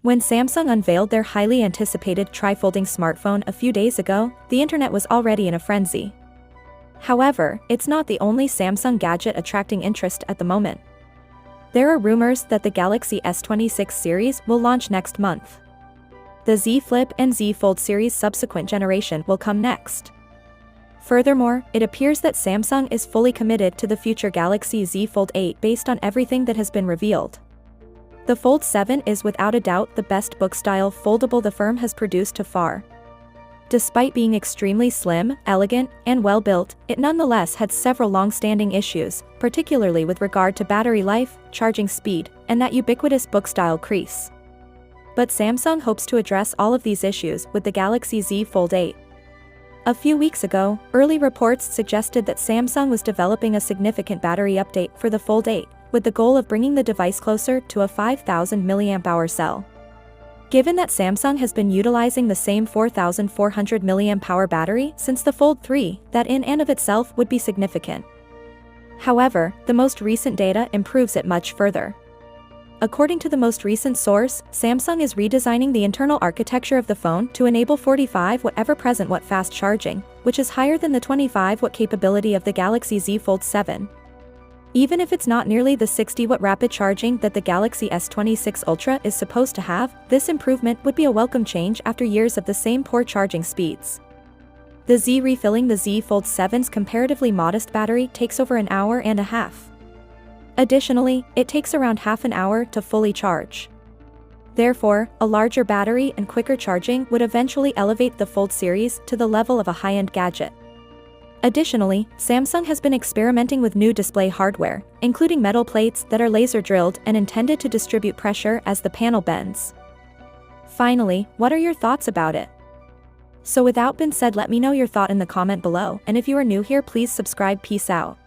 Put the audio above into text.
When Samsung unveiled their highly anticipated tri-folding smartphone a few days ago, the internet was already in a frenzy. However, it's not the only Samsung gadget attracting interest at the moment. There are rumors that the Galaxy S26 series will launch next month. The Z Flip and Z Fold series' subsequent generation will come next. Furthermore, it appears that Samsung is fully committed to the future Galaxy Z Fold 8 based on everything that has been revealed. The Fold 7 is without a doubt the best book-style foldable the firm has produced so far. Despite being extremely slim, elegant, and well-built, it nonetheless had several long-standing issues, particularly with regard to battery life, charging speed, and that ubiquitous book-style crease. But Samsung hopes to address all of these issues with the Galaxy Z Fold 8. A few weeks ago, early reports suggested that Samsung was developing a significant battery update for the Fold 8, with the goal of bringing the device closer to a 5,000 mAh cell. Given that Samsung has been utilizing the same 4,400 mAh battery since the Fold 3, that in and of itself would be significant. However, the most recent data improves it much further. According to the most recent source, Samsung is redesigning the internal architecture of the phone to enable 45W ever-present fast charging, which is higher than the 25W capability of the Galaxy Z Fold 7. Even if it's not nearly the 60W rapid charging that the Galaxy S26 Ultra is supposed to have, this improvement would be a welcome change after years of the same poor charging speeds. The Z refilling the Z Fold 7's comparatively modest battery takes over an hour and a half. Additionally, it takes around half an hour to fully charge. Therefore, a larger battery and quicker charging would eventually elevate the Fold series to the level of a high-end gadget. Additionally, Samsung has been experimenting with new display hardware, including metal plates that are laser drilled and intended to distribute pressure as the panel bends. Finally, what are your thoughts about it? So without being said, let me know your thought in the comment below, and if you are new here, please subscribe. Peace out.